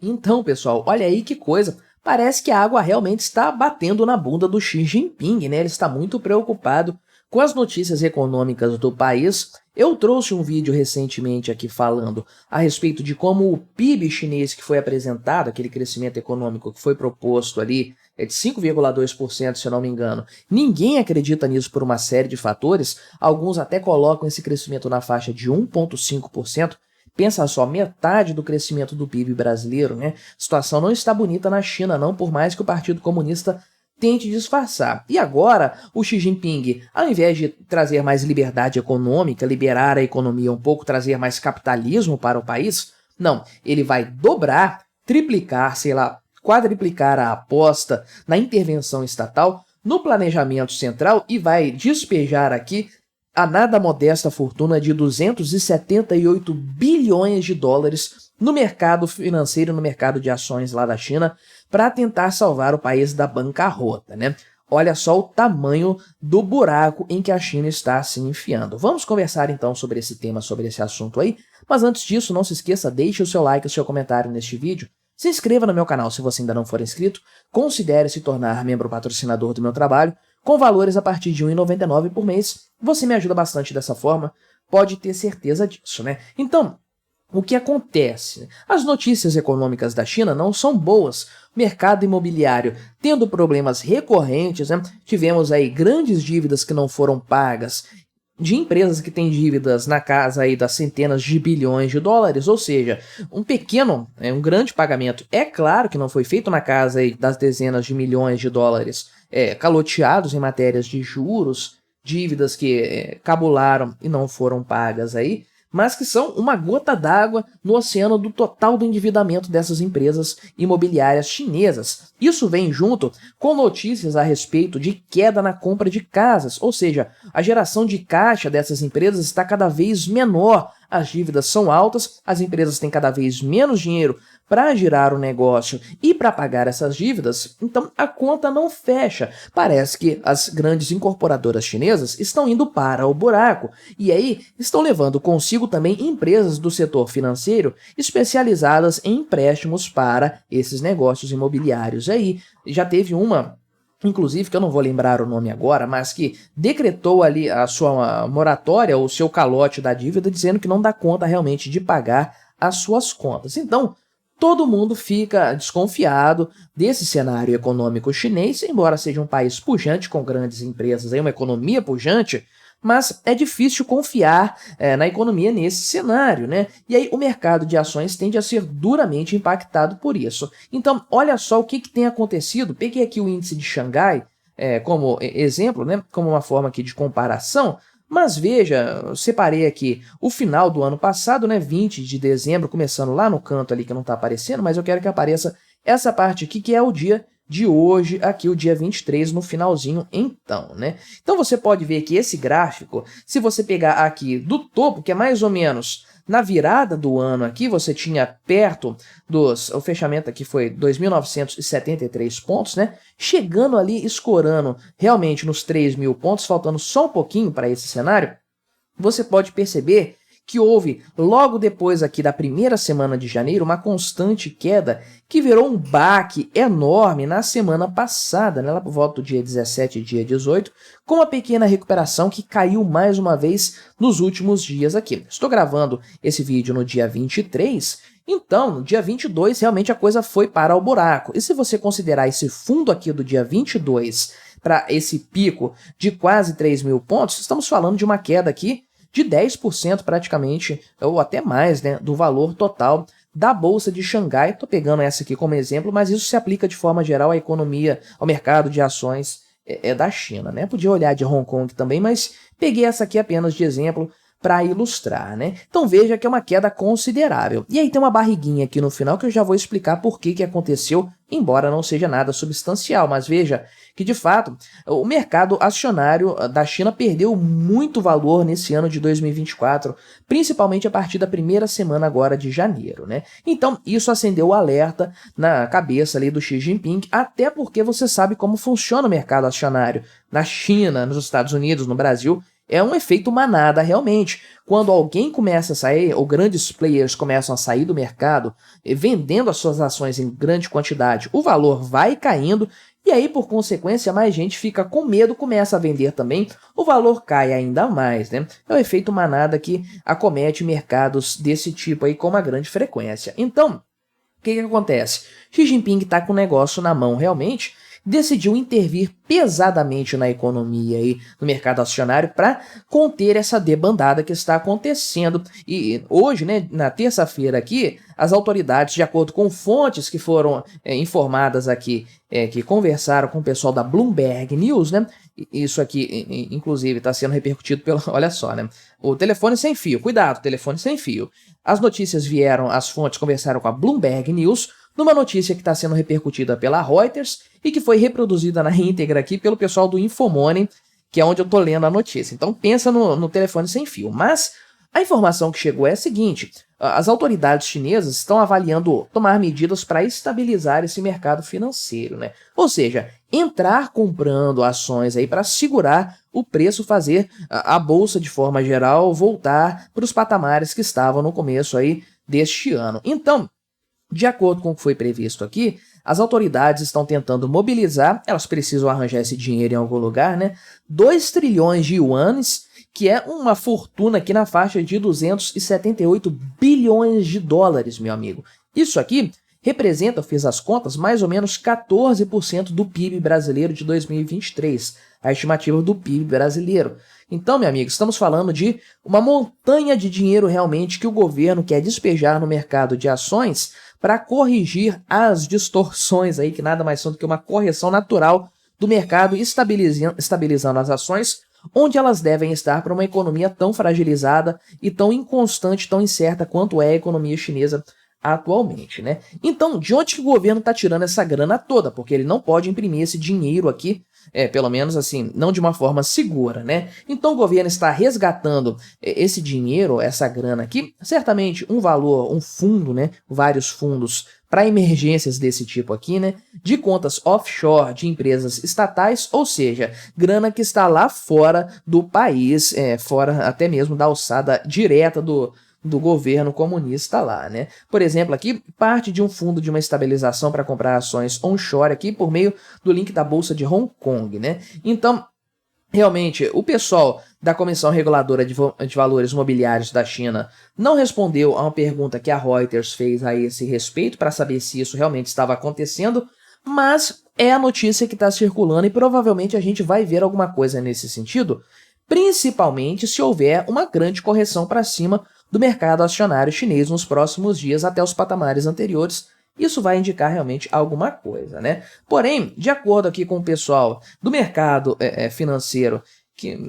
Então, pessoal, olha aí que coisa. Parece que a água realmente está batendo na bunda do Xi Jinping, né? Ele está muito preocupado com as notícias econômicas do país. Eu trouxe um vídeo recentemente aqui falando a respeito de como o PIB chinês que foi apresentado, aquele crescimento econômico que foi proposto ali, é de 5,2%, se eu não me engano. Ninguém acredita nisso por uma série de fatores. Alguns até colocam esse crescimento na faixa de 1,5%. Pensa só, metade do crescimento do PIB brasileiro, né? A situação não está bonita na China, não, por mais que o Partido Comunista tente disfarçar. E agora, o Xi Jinping, ao invés de trazer mais liberdade econômica, liberar a economia um pouco, trazer mais capitalismo para o país, não, ele vai dobrar, triplicar, sei lá, quadriplicar a aposta na intervenção estatal, no planejamento central e vai despejar aqui a nada modesta fortuna de 278 bilhões de dólares no mercado financeiro, no mercado de ações lá da China, para tentar salvar o país da bancarrota, né? Olha só o tamanho do buraco em que a China está se enfiando. Vamos conversar então sobre esse tema, sobre esse assunto aí, mas antes disso, não se esqueça, deixe o seu like, o seu comentário neste vídeo, se inscreva no meu canal se você ainda não for inscrito, considere se tornar membro patrocinador do meu trabalho, com valores a partir de R$ 1,99 por mês. Você me ajuda bastante dessa forma, pode ter certeza disso, né? Então, o que acontece? As notícias econômicas da China não são boas. O mercado imobiliário tendo problemas recorrentes, né? Tivemos aí grandes dívidas que não foram pagas, de empresas que têm dívidas na casa aí das centenas de bilhões de dólares, ou seja, um grande pagamento. É claro que não foi feito na casa aí das dezenas de milhões de dólares caloteados em matérias de juros, dívidas que cabularam e não foram pagas aí, mas que são uma gota d'água no oceano do total do endividamento dessas empresas imobiliárias chinesas. Isso vem junto com notícias a respeito de queda na compra de casas, ou seja, a geração de caixa dessas empresas está cada vez menor, as dívidas são altas, as empresas têm cada vez menos dinheiro para girar o negócio e para pagar essas dívidas, então a conta não fecha. Parece que as grandes incorporadoras chinesas estão indo para o buraco e aí estão levando consigo também empresas do setor financeiro especializadas em empréstimos para esses negócios imobiliários aí. Já teve uma, inclusive, que eu não vou lembrar o nome agora, mas que decretou ali a sua moratória, o seu calote da dívida, dizendo que não dá conta realmente de pagar as suas contas. Então, todo mundo fica desconfiado desse cenário econômico chinês, embora seja um país pujante com grandes empresas, aí uma economia pujante, mas é difícil confiar na economia nesse cenário, né? E aí o mercado de ações tende a ser duramente impactado por isso. Então, olha só o que tem acontecido. Peguei aqui o índice de Xangai como exemplo, né? Como uma forma aqui de comparação. Mas veja, eu separei aqui o final do ano passado, né, 20 de dezembro, começando lá no canto ali que não está aparecendo, mas eu quero que apareça essa parte aqui, que é o dia de hoje, aqui o dia 23, no finalzinho então, né? Então você pode ver que esse gráfico, se você pegar aqui do topo, que é mais ou menos na virada do ano aqui, você tinha perto o fechamento aqui foi 2.973 pontos, né? Chegando ali, escorando realmente nos 3.000 pontos, faltando só um pouquinho para esse cenário, você pode perceber que houve, logo depois aqui da primeira semana de janeiro, uma constante queda que virou um baque enorme na semana passada, né, lá por volta do dia 17 e dia 18, com uma pequena recuperação que caiu mais uma vez nos últimos dias aqui. Estou gravando esse vídeo no dia 23, então, no dia 22, realmente a coisa foi para o buraco. E se você considerar esse fundo aqui do dia 22 para esse pico de quase 3.000 pontos, estamos falando de uma queda aqui de 10% praticamente, ou até mais, né, do valor total da Bolsa de Xangai. Estou pegando essa aqui como exemplo, mas isso se aplica de forma geral à economia, ao mercado de ações da China, né? Podia olhar de Hong Kong também, mas peguei essa aqui apenas de exemplo para ilustrar, né? Então veja que é uma queda considerável. E aí tem uma barriguinha aqui no final que eu já vou explicar por que aconteceu, embora não seja nada substancial, mas veja que de fato o mercado acionário da China perdeu muito valor nesse ano de 2024, principalmente a partir da primeira semana agora de janeiro, né? Então isso acendeu o alerta na cabeça ali do Xi Jinping, até porque você sabe como funciona o mercado acionário na China, nos Estados Unidos, no Brasil. é um efeito manada realmente. Quando alguém começa a sair, ou grandes players começam a sair do mercado, vendendo as suas ações em grande quantidade, o valor vai caindo, e aí, por consequência, mais gente fica com medo, começa a vender também, o valor cai ainda mais, né? É o efeito manada que acomete mercados desse tipo aí com uma grande frequência. Então, o que acontece? Xi Jinping está com o negócio na mão realmente, decidiu intervir pesadamente na economia e no mercado acionário para conter essa debandada que está acontecendo. E hoje, né, na terça-feira aqui, as autoridades, de acordo com fontes que foram informadas aqui, que conversaram com o pessoal da Bloomberg News, né, isso aqui, inclusive, está sendo repercutido pelo... Olha só, né? O telefone sem fio. Cuidado, telefone sem fio. As notícias vieram, as fontes conversaram com a Bloomberg News, numa notícia que está sendo repercutida pela Reuters e que foi reproduzida na íntegra aqui pelo pessoal do Infomoney, que é onde eu estou lendo a notícia. Então pensa no telefone sem fio. Mas a informação que chegou é a seguinte: as autoridades chinesas estão avaliando tomar medidas para estabilizar esse mercado financeiro, né? Ou seja, entrar comprando ações aí para segurar o preço, fazer a bolsa de forma geral voltar para os patamares que estavam no começo aí deste ano. Então, de acordo com o que foi previsto aqui, as autoridades estão tentando mobilizar, elas precisam arranjar esse dinheiro em algum lugar, né? 2 trilhões de yuanes, que é uma fortuna aqui na faixa de 278 bilhões de dólares, meu amigo. Isso aqui representa, eu fiz as contas, mais ou menos 14% do PIB brasileiro de 2023, a estimativa do PIB brasileiro. Então, meu amigo, estamos falando de uma montanha de dinheiro realmente que o governo quer despejar no mercado de ações para corrigir as distorções aí, que nada mais são do que uma correção natural do mercado, estabilizando as ações onde elas devem estar para uma economia tão fragilizada e tão inconstante, tão incerta quanto é a economia chinesa atualmente, né? Então, de onde que o governo está tirando essa grana toda? Porque ele não pode imprimir esse dinheiro aqui, pelo menos assim, não de uma forma segura, né? Então o governo está resgatando esse dinheiro, essa grana aqui, certamente um valor, um fundo, né? Vários fundos para emergências desse tipo aqui, né? De contas offshore de empresas estatais, ou seja, grana que está lá fora do país, fora até mesmo da alçada direta do governo comunista lá, né? Por exemplo, aqui, parte de um fundo de uma estabilização para comprar ações onshore aqui por meio do link da Bolsa de Hong Kong, né? Então, realmente, o pessoal da Comissão Reguladora de Valores Mobiliários da China não respondeu a uma pergunta que a Reuters fez a esse respeito para saber se isso realmente estava acontecendo, mas é a notícia que está circulando e provavelmente a gente vai ver alguma coisa nesse sentido, principalmente se houver uma grande correção para cima do mercado acionário chinês nos próximos dias até os patamares anteriores. Isso vai indicar realmente alguma coisa, né? Porém, de acordo aqui com o pessoal do mercado financeiro,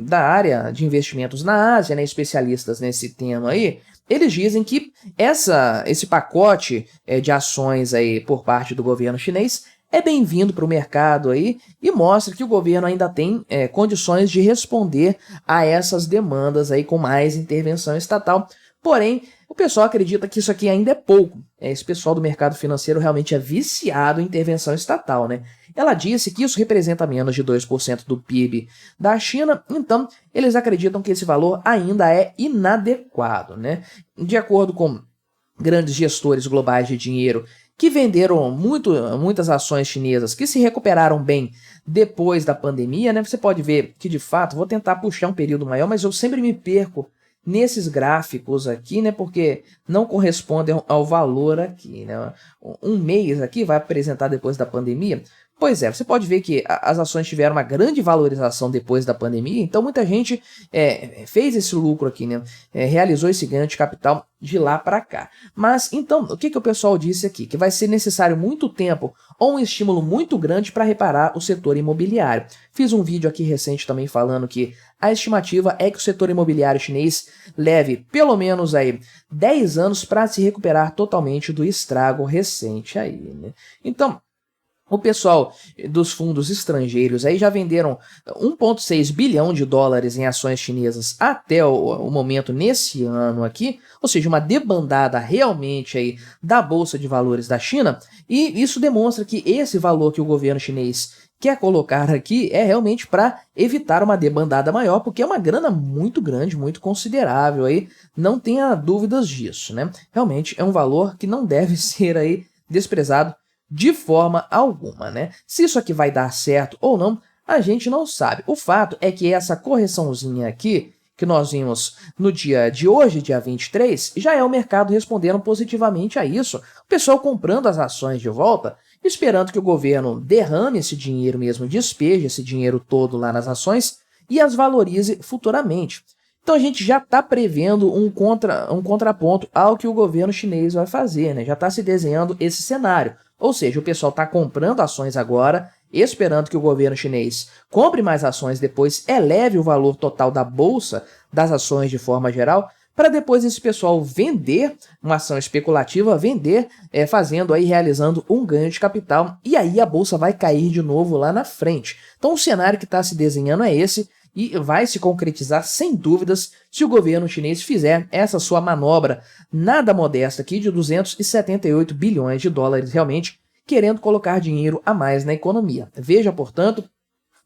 da área de investimentos na Ásia, né, especialistas nesse tema aí, eles dizem que esse pacote de ações aí por parte do governo chinês é bem-vindo para o mercado aí e mostra que o governo ainda tem condições de responder a essas demandas aí com mais intervenção estatal. Porém, o pessoal acredita que isso aqui ainda é pouco. Esse pessoal do mercado financeiro realmente é viciado em intervenção estatal, né? Ela disse que isso representa menos de 2% do PIB da China, então eles acreditam que esse valor ainda é inadequado, né? De acordo com grandes gestores globais de dinheiro que venderam muitas ações chinesas que se recuperaram bem depois da pandemia, né? Você pode ver que, de fato, vou tentar puxar um período maior, mas eu sempre me perco nesses gráficos aqui, né, porque não correspondem ao valor aqui, né? Um mês aqui vai apresentar depois da pandemia. Pois é, você pode ver que as ações tiveram uma grande valorização depois da pandemia, então muita gente fez esse lucro aqui, né? Realizou esse ganho de capital de lá para cá. Mas, então, o que o pessoal disse aqui? Que vai ser necessário muito tempo ou um estímulo muito grande para reparar o setor imobiliário. Fiz um vídeo aqui recente também falando que a estimativa é que o setor imobiliário chinês leve pelo menos aí 10 anos para se recuperar totalmente do estrago recente aí, né? Então, o pessoal dos fundos estrangeiros aí já venderam 1,6 bilhão de dólares em ações chinesas até o momento nesse ano aqui, ou seja, uma debandada realmente aí da Bolsa de Valores da China, e isso demonstra que esse valor que o governo chinês quer colocar aqui é realmente para evitar uma debandada maior, porque é uma grana muito grande, muito considerável aí, não tenha dúvidas disso, né? Realmente é um valor que não deve ser aí desprezado de forma alguma, né? Se isso aqui vai dar certo ou não, a gente não sabe. O fato é que essa correçãozinha aqui, que nós vimos no dia de hoje, dia 23, já é o mercado respondendo positivamente a isso. O pessoal comprando as ações de volta, esperando que o governo derrame esse dinheiro mesmo, despeje esse dinheiro todo lá nas ações e as valorize futuramente. Então a gente já está prevendo um contraponto ao que o governo chinês vai fazer, né? Já está se desenhando esse cenário. Ou seja, o pessoal está comprando ações agora, esperando que o governo chinês compre mais ações, depois eleve o valor total da bolsa das ações de forma geral, para depois esse pessoal vender uma ação especulativa, fazendo aí, realizando um ganho de capital, e aí a bolsa vai cair de novo lá na frente. Então o cenário que está se desenhando é esse, e vai se concretizar sem dúvidas se o governo chinês fizer essa sua manobra nada modesta aqui de 278 bilhões de dólares realmente, querendo colocar dinheiro a mais na economia. Veja, portanto,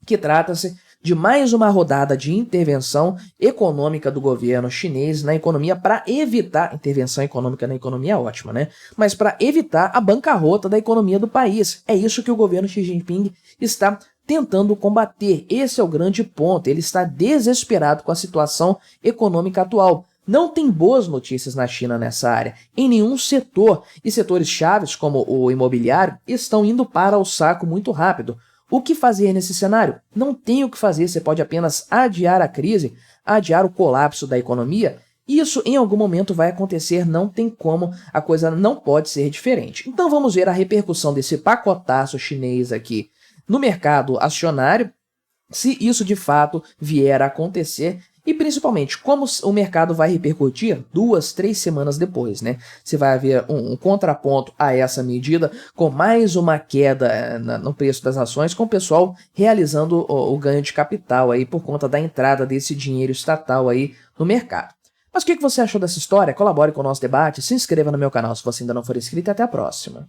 que trata-se de mais uma rodada de intervenção econômica do governo chinês na economia para evitar, intervenção econômica na economia é ótima, né? Mas para evitar a bancarrota da economia do país. É isso que o governo Xi Jinping está tentando combater. Esse é o grande ponto. Ele está desesperado com a situação econômica atual. Não tem boas notícias na China nessa área, em nenhum setor, e setores chaves como o imobiliário estão indo para o saco muito rápido. O que fazer nesse cenário? Não tem o que fazer, você pode apenas adiar a crise, adiar o colapso da economia. Isso em algum momento vai acontecer, não tem como, a coisa não pode ser diferente. Então vamos ver a repercussão desse pacotaço chinês aqui no mercado acionário, se isso de fato vier a acontecer, e principalmente como o mercado vai repercutir 2, 3 semanas depois, né? Se vai haver um contraponto a essa medida, com mais uma queda no preço das ações, com o pessoal realizando o ganho de capital aí por conta da entrada desse dinheiro estatal aí no mercado. Mas o que você achou dessa história? Colabore com o nosso debate, se inscreva no meu canal se você ainda não for inscrito e até a próxima.